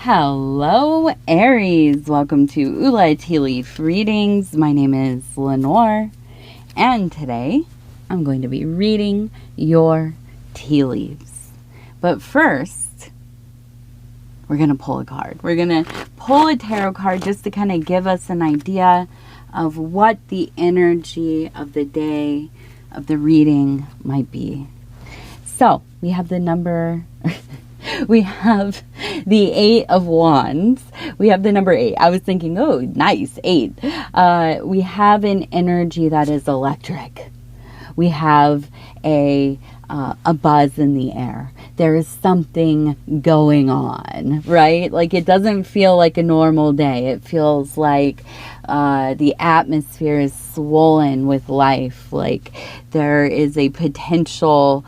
Hello, Aries. Welcome to Ula Tea Leaf Readings. My name is Lenor, and today I'm going to be reading your tea leaves. But first, we're going to pull a card. We're going to pull a tarot card just to kind of give us an idea of what the energy of the day of the reading might be. So, we have the number... We have the 8 of Wands. We have the number 8. I was thinking, oh, nice, 8. We have an energy that is electric. We have a buzz in the air. There is something going on, right? Like, it doesn't feel like a normal day. It feels like the atmosphere is swollen with life. Like, there is a potential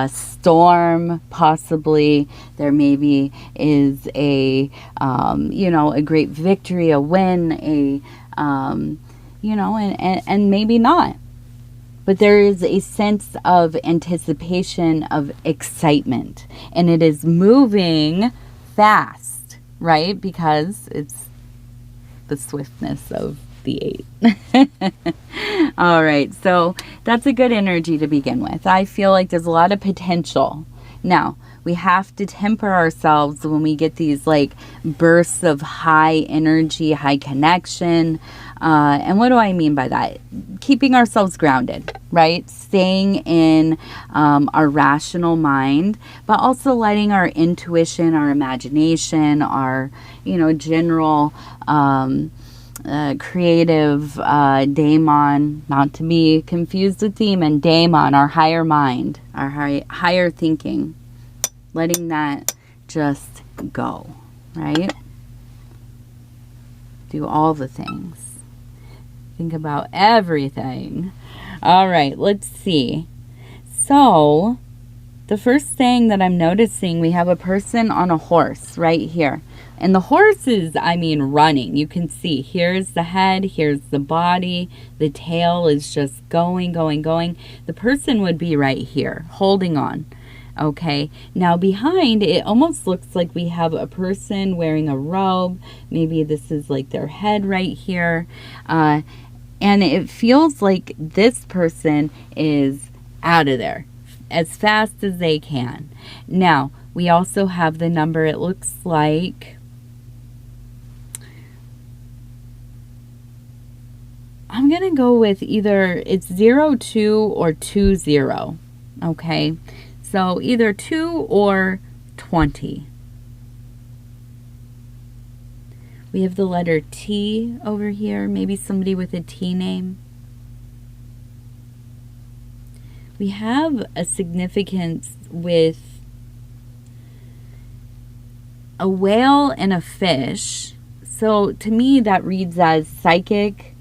storm, possibly. There maybe is a, a great victory, a win, and maybe not. But there is a sense of anticipation, of excitement, and it is moving fast, right? Because it's the swiftness of the 8. All right, so that's a good energy to begin with. I feel like there's a lot of potential. Now, we have to temper ourselves when we get these like bursts of high energy, high connection. And what do I mean by that? Keeping ourselves grounded, right? Staying in our rational mind, but also letting our intuition, our imagination, our, general creative daemon, not to be confused with demon, daemon, our higher mind, our higher thinking, letting that just go, right? Do all the things. Think about everything. All right, let's see. So, the first thing that I'm noticing, we have a person on a horse right here. And the horse is, running. You can see, here's the head, here's the body. The tail is just going. The person would be right here, holding on. Okay, now behind, it almost looks like we have a person wearing a robe. Maybe this is like their head right here. And it feels like this person is out of there as fast as they can. Now, we also have the number, it looks like, I'm going to go with either it's 02 or 20. Okay, so either 2 or 20. We have the letter T over here, maybe somebody with a T name. We have a significance with a whale and a fish. So to me, that reads as psychic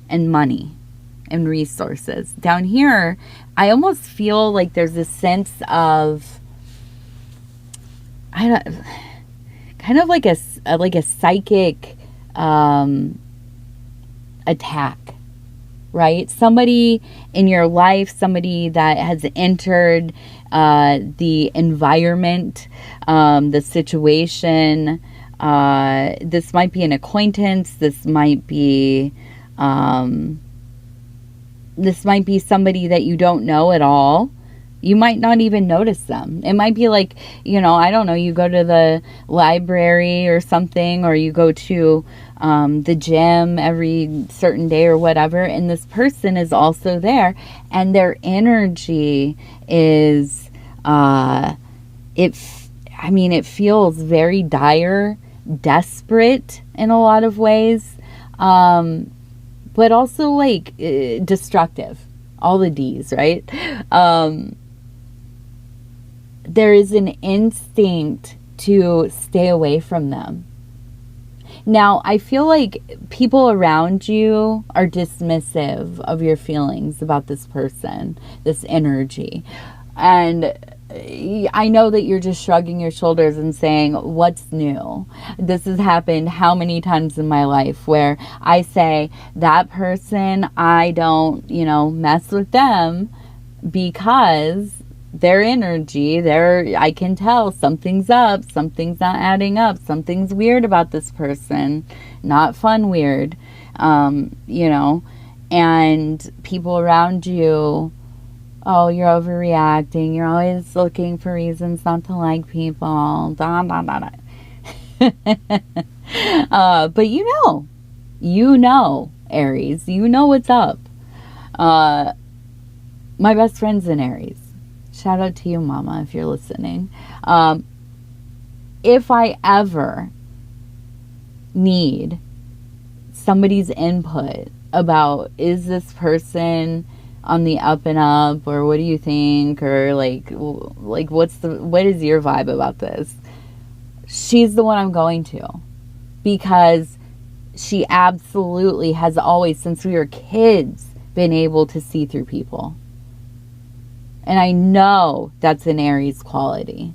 and money and resources. Down here, I almost feel like there's a sense of, kind of like a psychic attack, right? Somebody in your life, somebody that has entered the environment, the situation. This might be an acquaintance. This might be somebody that you don't know at all. You might not even notice them. It might be like, I don't know, you go to the library or something, or you go to the gym every certain day or whatever, and this person is also there, and their energy is, it feels very dire, desperate in a lot of ways, but also like destructive. All the D's, right? There is an instinct to stay away from them. Now, I feel like people around you are dismissive of your feelings about this person, this energy. And I know that you're just shrugging your shoulders and saying, what's new? This has happened how many times in my life where I say, that person, I don't, mess with them because their energy, I can tell something's up, something's not adding up, something's weird about this person, not fun weird, you know, and people around you, oh, you're overreacting, you're always looking for reasons not to like people, da, da, da, da. But you know, Aries, you know what's up. My best friend's an Aries. Shout out to you, Mama, if you're listening. If I ever need somebody's input about, is this person on the up and up, or what do you think, or like what is your vibe about this? She's the one I'm going to, because she absolutely has always, since we were kids, been able to see through people. And I know that's an Aries quality.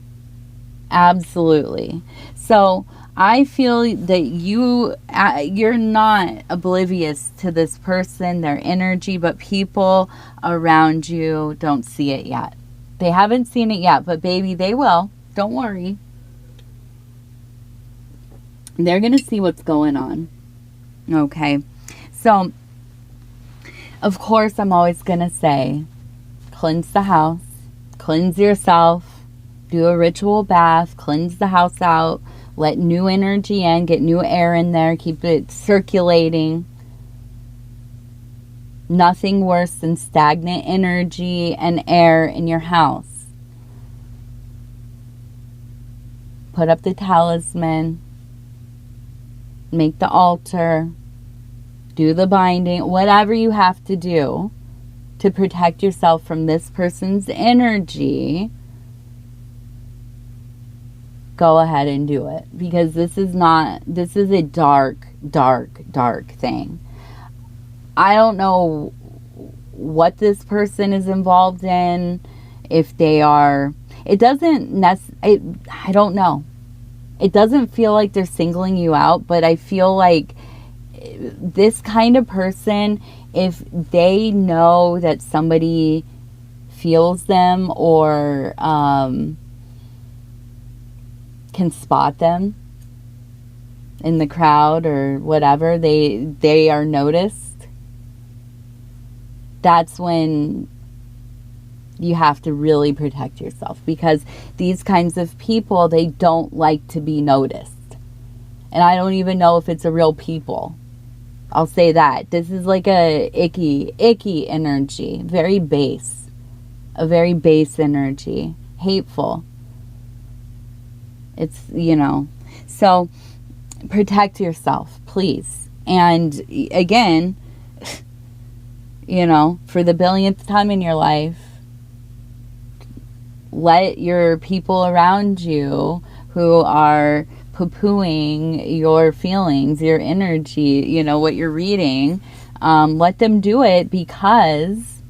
Absolutely. So I feel that you're not oblivious to this person, their energy, but people around you don't see it yet. They haven't seen it yet, but baby, they will. Don't worry. They're going to see what's going on. Okay. So, of course, I'm always going to say, cleanse the house, cleanse yourself, do a ritual bath, cleanse the house out, let new energy in, get new air in there, keep it circulating. Nothing worse than stagnant energy and air in your house. Put up the talisman, make the altar, do the binding, whatever you have to do to protect yourself from this person's energy. Go ahead and do it, because this is a dark thing. I don't know what this person is involved in, if they are, I don't know. It doesn't feel like they're singling you out, but I feel like this kind of person, if they know that somebody feels them or can spot them in the crowd or whatever, they are noticed, that's when you have to really protect yourself, because these kinds of people, they don't like to be noticed. And I don't even know if it's a real people. I'll say that. This is like a icky energy. Very base. A very base energy. Hateful. It's, So, protect yourself, please. And again, for the billionth time in your life, let your people around you who are poo-pooing your feelings, your energy, what you're reading, let them do it, because,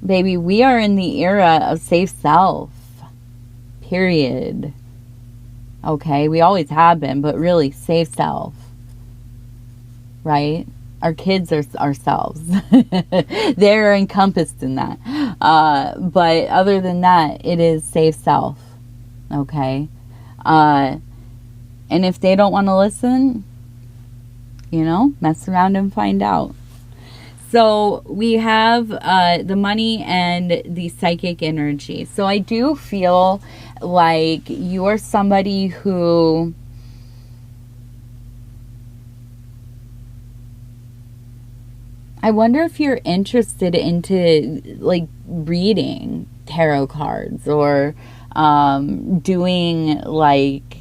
baby, we are in the era of safe self. Period. Okay? We always have been, but really, safe self. Right? Our kids are ourselves. They're encompassed in that. But other than that, it is safe self. Okay? And if they don't want to listen, mess around and find out. So we have the money and the psychic energy. So I do feel like you're somebody who... I wonder if you're interested into like reading tarot cards, or doing like,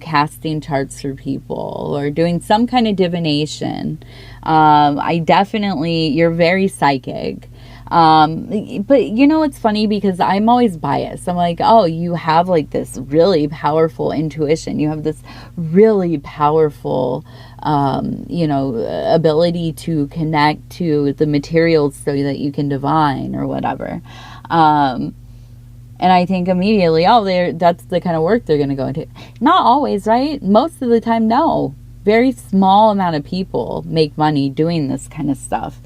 casting charts for people, or doing some kind of divination. You're very psychic. But it's funny, because I'm always biased. I'm like, oh, you have like this really powerful intuition. You have this really powerful, ability to connect to the materials so that you can divine or whatever. And I think immediately, that's the kind of work they're going to go into. Not always, right? Most of the time, no. Very small amount of people make money doing this kind of stuff.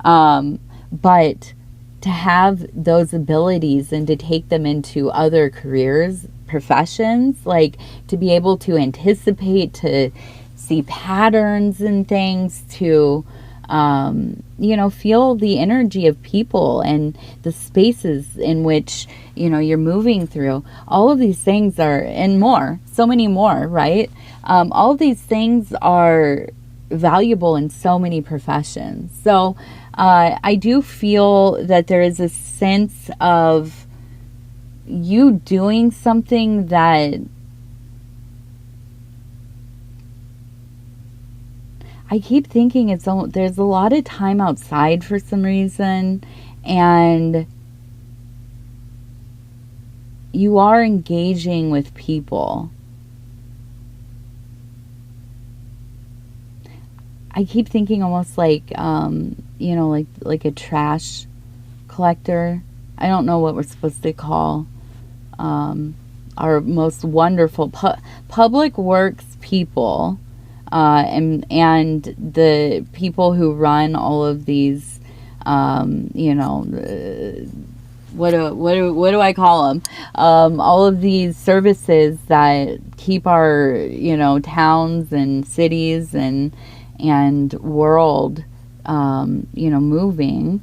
But to have those abilities and to take them into other careers, professions, like to be able to anticipate, to see patterns and things, to feel the energy of people and the spaces in which, you're moving through. All of these things are, and more, so many more, right? All of these things are valuable in so many professions. So I do feel that there is a sense of you doing something that I keep thinking there's a lot of time outside for some reason, and you are engaging with people. I keep thinking almost like, like a trash collector. I don't know what we're supposed to call our most wonderful public works people. And the people who run all of these, what do I call them? All of these services that keep our, towns and cities and world, moving.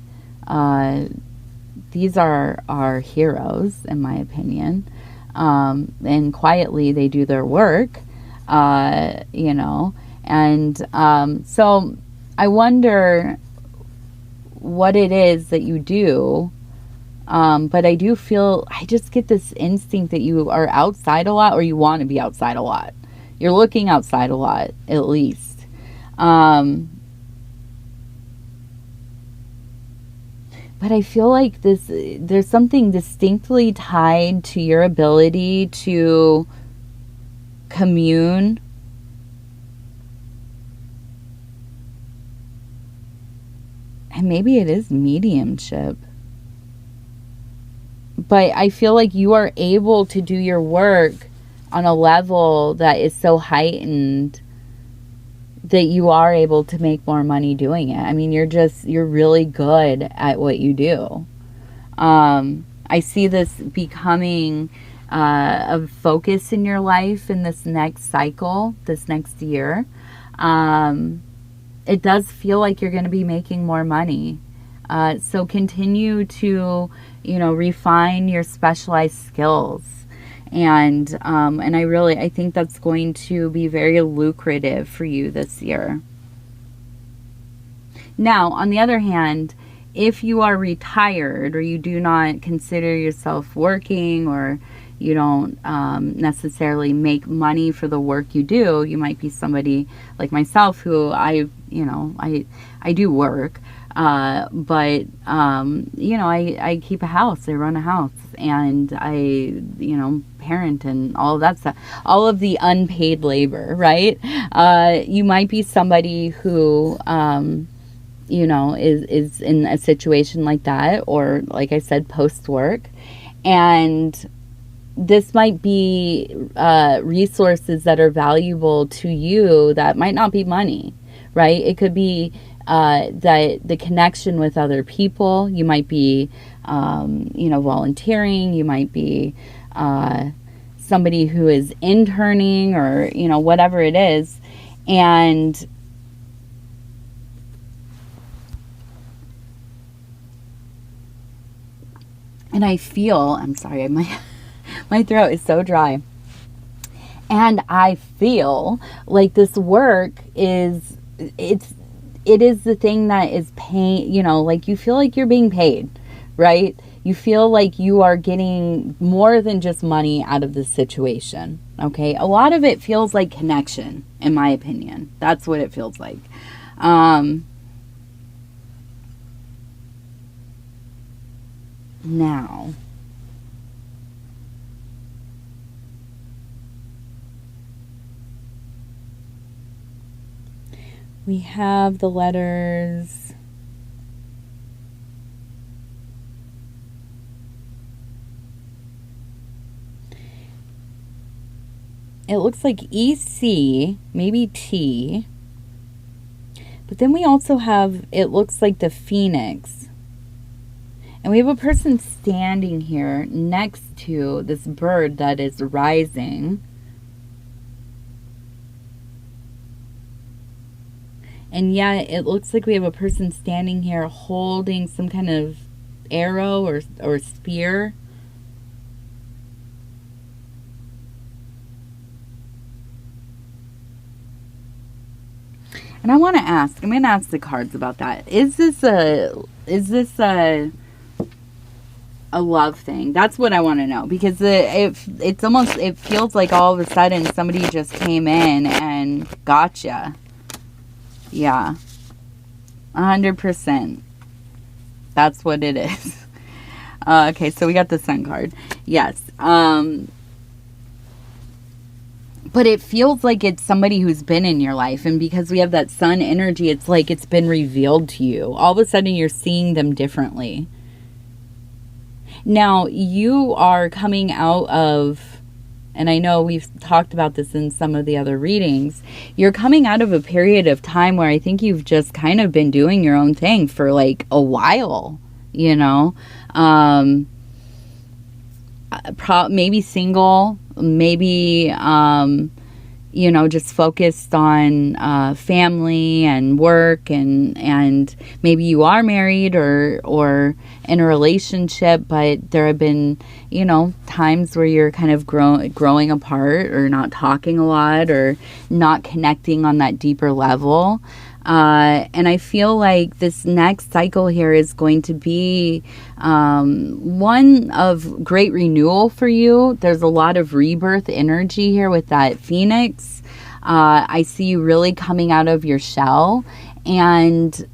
These are our heroes, in my opinion. And quietly they do their work. So I wonder what it is that you do. But I just get this instinct that you are outside a lot, or you want to be outside a lot. You're looking outside a lot, at least. But I feel like there's something distinctly tied to your ability to commune and maybe it is mediumship, but I feel like you are able to do your work on a level that is so heightened that you are able to make more money doing it. I mean, you're really good at what you do. I see this becoming of focus in your life in this next cycle, this next year. It does feel like you're going to be making more money. So continue to, refine your specialized skills. And I think that's going to be very lucrative for you this year. Now, on the other hand, if you are retired or you do not consider yourself working, or you don't necessarily make money for the work you do, you might be somebody like myself who I do work, but I keep a house, I run a house, and I parent and all of that stuff, all of the unpaid labor, right? You might be somebody who is in a situation like that, or like I said, post work, and this might be resources that are valuable to you that might not be money, right? It could be the connection with other people. You might be, volunteering. You might be somebody who is interning, or, whatever it is. And I feel, I'm sorry, my throat is so dry. And I feel like this work it is the thing that is paying, like you feel like you're being paid, right? You feel like you are getting more than just money out of this situation, okay? A lot of it feels like connection, in my opinion. That's what it feels like. Now, we have the letters. It looks like EC, maybe T. But then we also have, it looks like the Phoenix. And we have a person standing here next to this bird that is rising. And yet it looks like we have a person standing here holding some kind of arrow or spear. And I want to ask, I'm going to ask the cards about that. Is this a love thing? That's what I want to know, because it's almost, it feels like all of a sudden somebody just came in and gotcha. Yeah. 100%. That's what it is. Okay, so we got the Sun card. Yes. But it feels like it's somebody who's been in your life. And because we have that Sun energy, it's like it's been revealed to you. All of a sudden, you're seeing them differently. Now, you are coming out of, and I know we've talked about this in some of the other readings, you're coming out of a period of time where I think you've just kind of been doing your own thing for like a while, you know. Maybe single, maybe, you know, just focused on family and work, and maybe you are married or in a relationship, but there have been, you know, times where you're kind of growing apart, or not talking a lot, or not connecting on that deeper level. And I feel like this next cycle here is going to be one of great renewal for you. There's a lot of rebirth energy here with that Phoenix. I see you really coming out of your shell. And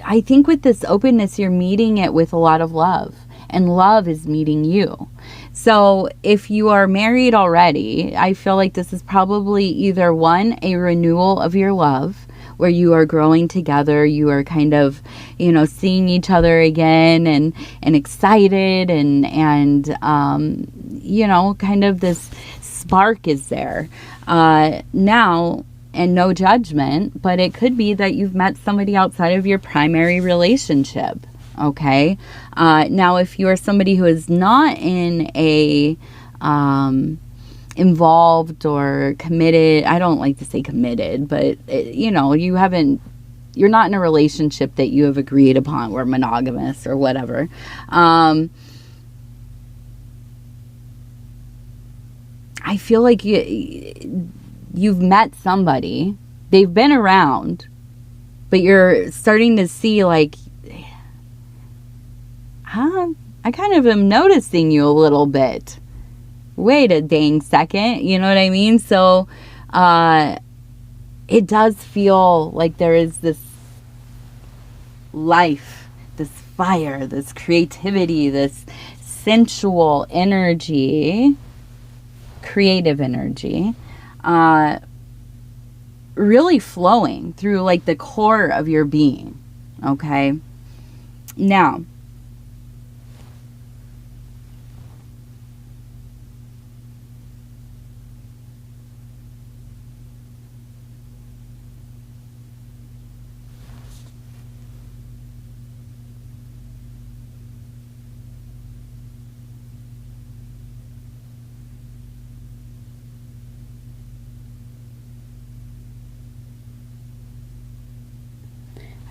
I think with this openness, you're meeting it with a lot of love. And love is meeting you. So if you are married already, I feel like this is probably either one, a renewal of your love, where you are growing together, you are kind of, you know, seeing each other again and excited and you know, kind of this spark is there. Now, and no judgment, but it could be that you've met somebody outside of your primary relationship, okay? Now, if you are somebody who is not in a involved or committed, I don't like to say committed, but you know, you're not in a relationship that you have agreed upon, or monogamous or whatever. I feel like you've met somebody, they've been around, but you're starting to see like, I kind of am noticing you a little bit. Wait a dang second, you know what I mean? So it does feel like there is this life, this fire, this creativity, this sensual energy, creative energy, really flowing through like the core of your being, okay? Now,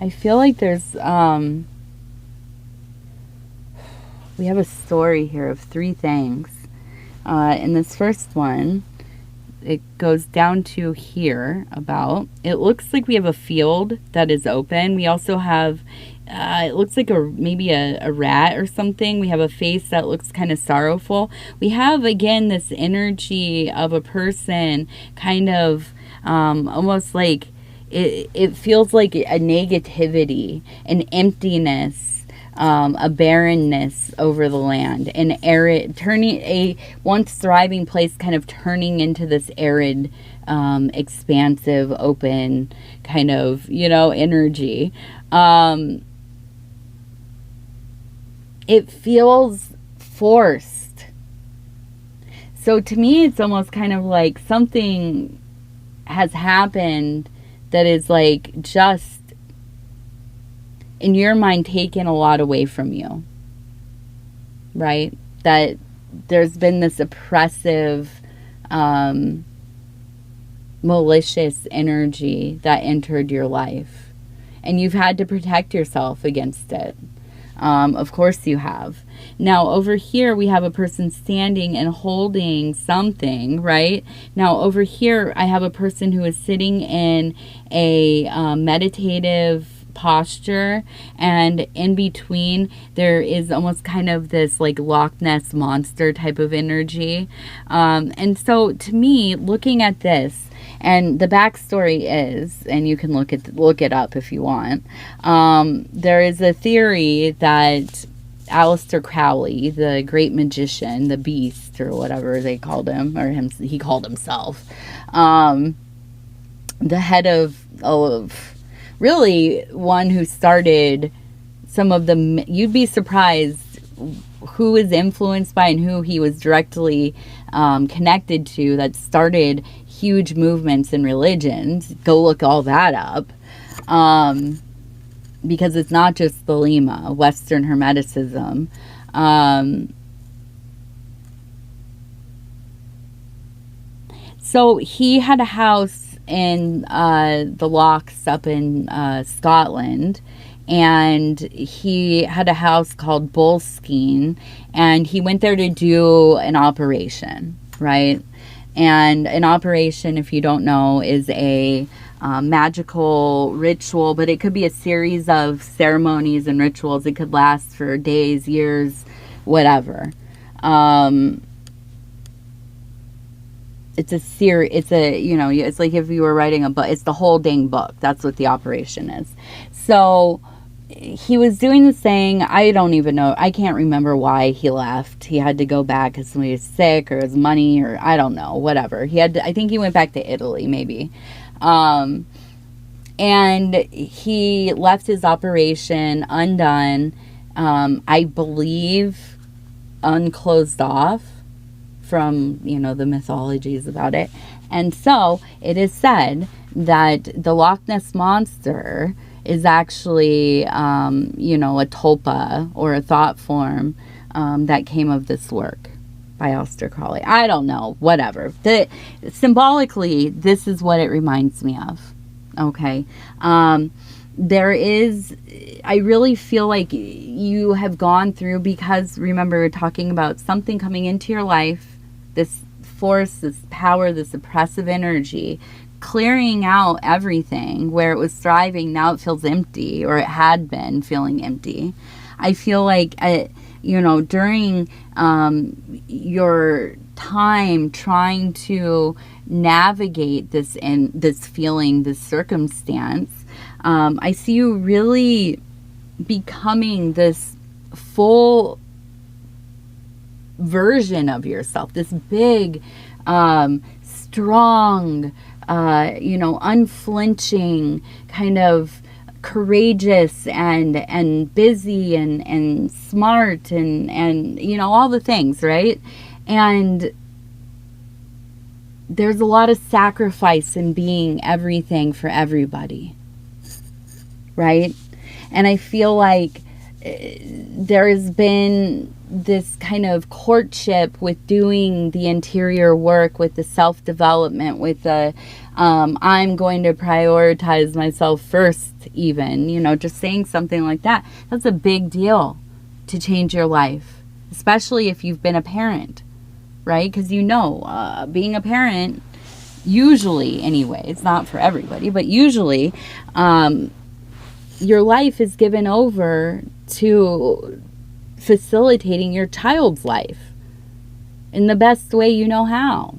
I feel like there's, we have a story here of 3 things. In this first one, it goes down to here about, it looks like we have a field that is open. We also have, it looks like maybe a rat or something. We have a face that looks kind of sorrowful. We have, again, this energy of a person kind of almost like, it feels like a negativity, an emptiness, a barrenness over the land, an arid, turning a once thriving place kind of turning into this arid, expansive, open kind of, you know, energy. It feels forced. So to me, it's almost kind of like something has happened that is like just in your mind taken a lot away from you. right? That there's been this oppressive, malicious energy that entered your life, and you've had to protect yourself against it. Of course you have. Now over here we have a person standing and holding something, right? Now over here I have a person who is sitting in a meditative posture, and in between there is almost kind of this like Loch Ness monster type of energy. And so to me, looking at this, and the backstory is, and you can look it up if you want, there is a theory that Aleister Crowley, the great magician, the beast, or whatever they called him, or he called himself, the head of really one who started some of the, you'd be surprised who is influenced by and who he was directly connected to that started huge movements in religions. Go look all that up. Because it's not just Thelema, Western Hermeticism. So he had a house in the Lochs up in Scotland, and he had a house called Bullskeen, and he went there to do an operation, right? And an operation, if you don't know, is a magical ritual, but it could be a series of ceremonies and rituals. It could last for days, years, whatever. It's a series. It's a, you know, it's like if you were writing a book. It's the whole dang book. That's what the operation is. So he was doing this thing. I don't even know. I can't remember why he left. He had to go back because somebody was sick, or his money, or I don't know, whatever. He had to, I think he went back to Italy, maybe. And he left his operation undone, I believe unclosed off from, you know, the mythologies about it. And so it is said that the Loch Ness Monster is actually, you know, a tulpa or a thought form that came of this work by Aleister Crowley. I don't know, whatever. Symbolically, this is what it reminds me of. Okay. There is, I really feel like you have gone through, because remember, we're talking about something coming into your life, this force, this power, this oppressive energy, clearing out everything where it was thriving. Now it feels empty, or it had been feeling empty. I feel like, you know, during your time trying to navigate this feeling, this circumstance, I see you really becoming this full version of yourself, this big, strong, you know, unflinching, kind of courageous and busy and smart and you know, all the things, right? And there's a lot of sacrifice in being everything for everybody, right? And I feel like there has been this kind of courtship with doing the interior work, with the self-development, with the I'm going to prioritize myself first, even, you know, just saying something like that. That's a big deal to change your life, especially if you've been a parent, right? Because, you know, being a parent, usually anyway, it's not for everybody, but usually your life is given over to facilitating your child's life in the best way you know how,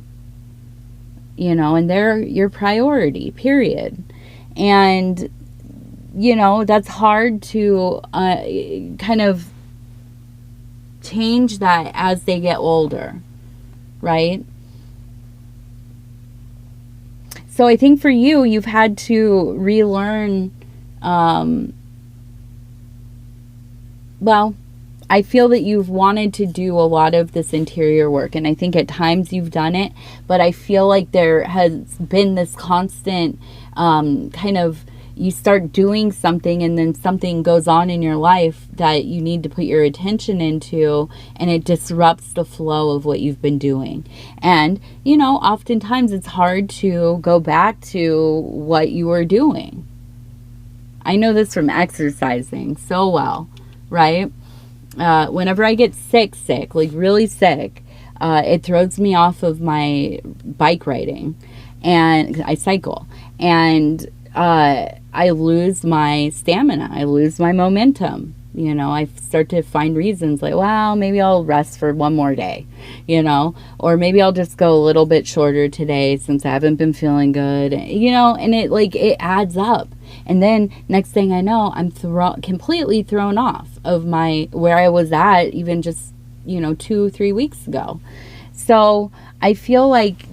you know, and they're your priority, period. And, you know, that's hard to kind of change that as they get older, right? So I think for you, you've had to relearn, well, I feel that you've wanted to do a lot of this interior work, and I think at times you've done it, but I feel like there has been this constant kind of, you start doing something and then something goes on in your life that you need to put your attention into, and it disrupts the flow of what you've been doing. And, you know, oftentimes it's hard to go back to what you were doing. I know this from exercising so well, right? Whenever I get sick, like really sick, it throws me off of my bike riding, and I cycle, and I lose my stamina, I lose my momentum. You know, I start to find reasons like, well, maybe I'll rest for one more day, you know, or maybe I'll just go a little bit shorter today since I haven't been feeling good, you know, and it adds up. And then next thing I know, I'm completely thrown off of where I was at even just, you know, 2-3 weeks ago. So I feel like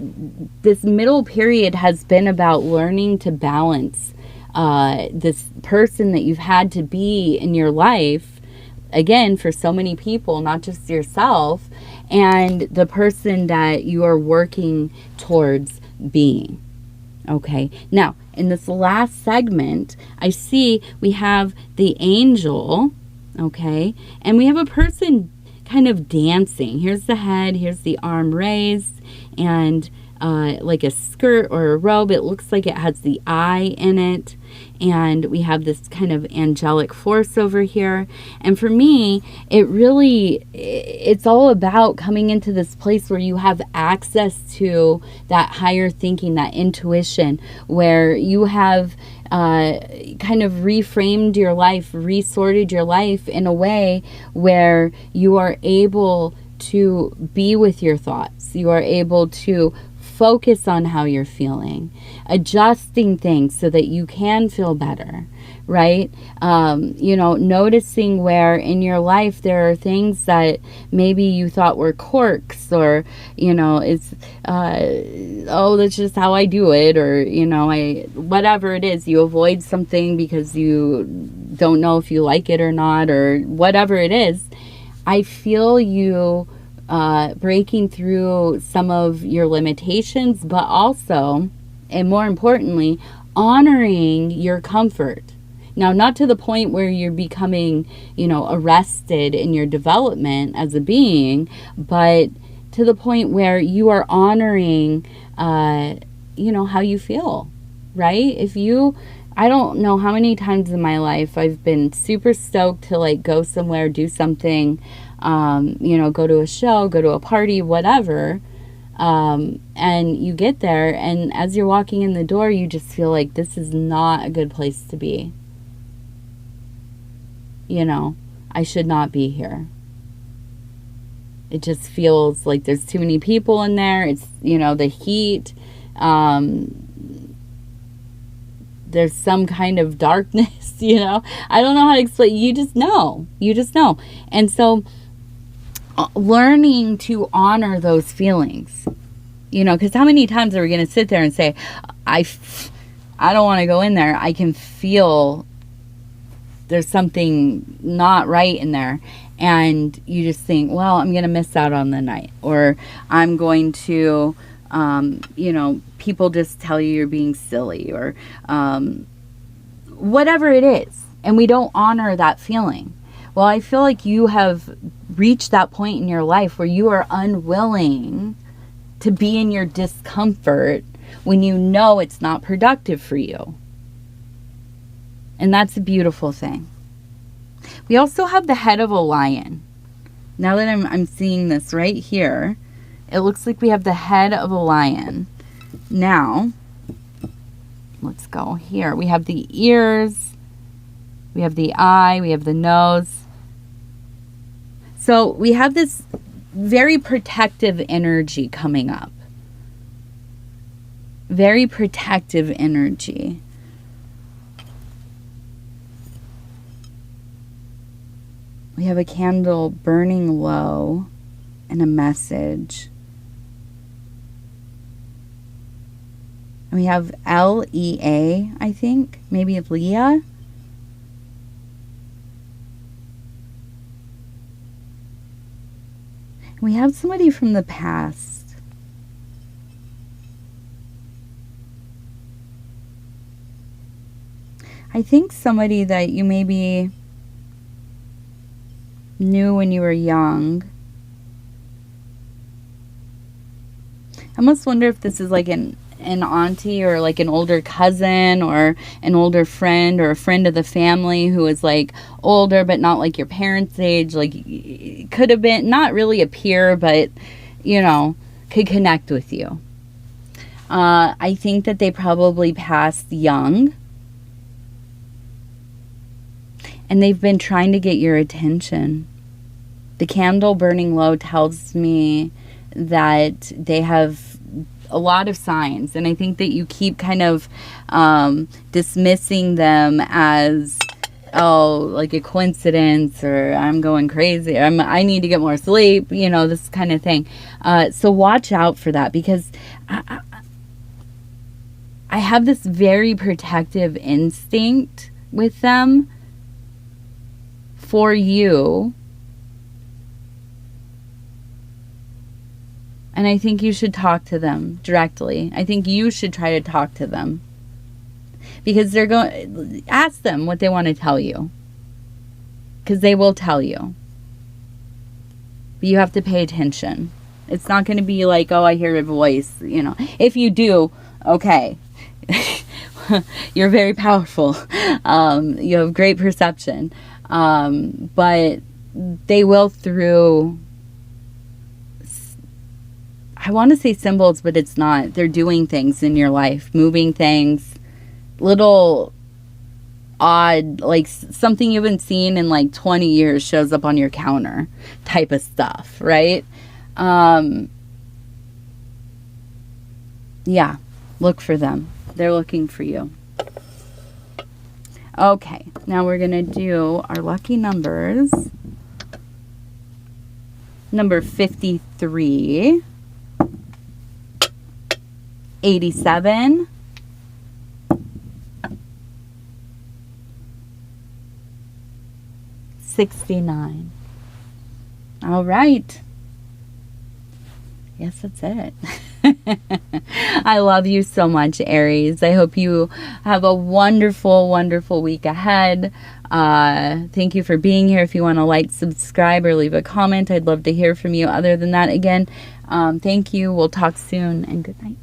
this middle period has been about learning to balance this person that you've had to be in your life, again, for so many people, not just yourself, and the person that you are working towards being. Okay, now in this last segment, I see we have the angel, okay, and we have a person kind of dancing. Here's the head, here's the arm raised, and like a skirt or a robe. It looks like it has the eye in it, and we have this kind of angelic force over here. And for me, it's all about coming into this place where you have access to that higher thinking, that intuition, where you have kind of reframed your life, resorted your life in a way where you are able to be with your thoughts. You are able to focus on how you're feeling, adjusting things so that you can feel better, right? You know, noticing where in your life there are things that maybe you thought were quirks, or, you know, it's, that's just how I do it, or, you know, whatever it is, you avoid something because you don't know if you like it or not, or whatever it is. I feel you breaking through some of your limitations, but also, and more importantly, honoring your comfort. Now, not to the point where you're becoming, you know, arrested in your development as a being, but to the point where you are honoring, you know, how you feel, right? I don't know how many times in my life I've been super stoked to like go somewhere, do something, you know, go to a show, go to a party, whatever. And you get there, and as you're walking in the door, you just feel like this is not a good place to be. You know, I should not be here. It just feels like there's too many people in there. It's, you know, the heat. There's some kind of darkness, you know. I don't know how to explain. You just know. And so learning to honor those feelings, you know, because how many times are we going to sit there and say, I don't want to go in there. I can feel there's something not right in there. And you just think, well, I'm going to miss out on the night. Or I'm going to, you know, people just tell you you're being silly, or whatever it is. And we don't honor that feeling. Well, I feel like you have reached that point in your life where you are unwilling to be in your discomfort when you know it's not productive for you. And that's a beautiful thing. We also have the head of a lion. Now that I'm seeing this right here, it looks like we have the head of a lion. Now, let's go here. We have the ears, we have the eye, we have the nose. So we have this very protective energy coming up. Very protective energy. We have a candle burning low and a message. And we have L-E-A, I think. Maybe Leah. We have somebody from the past. I think somebody that you maybe knew when you were young. I almost wonder if this is like an auntie or like an older cousin or an older friend or a friend of the family who is like older but not like your parents' age. Like, could have been not really a peer, but you know, could connect with you. I think that they probably passed young, and they've been trying to get your attention. The candle burning low tells me that they have a lot of signs, and I think that you keep kind of dismissing them as, oh, like a coincidence, or I'm going crazy, I need to get more sleep, you know, this kind of thing. So watch out for that, because I have this very protective instinct with them for you. And I think you should talk to them directly. I think you should try to talk to them. Because they're going, ask them what they want to tell you. Because they will tell you. But you have to pay attention. It's not going to be like, oh, I hear a voice, you know. If you do, okay. You're very powerful. You have great perception. But they will through, I want to say symbols, but it's not. They're doing things in your life, moving things, little odd, like something you haven't seen in like 20 years shows up on your counter type of stuff, right? Yeah, look for them. They're looking for you. Okay, now we're going to do our lucky numbers. Number 53. 87, 69. All right. Yes, that's it. I love you so much, Aries. I hope you have a wonderful, wonderful week ahead. Thank you for being here. If you want to like, subscribe, or leave a comment, I'd love to hear from you. Other than that, again, thank you. We'll talk soon, and good night.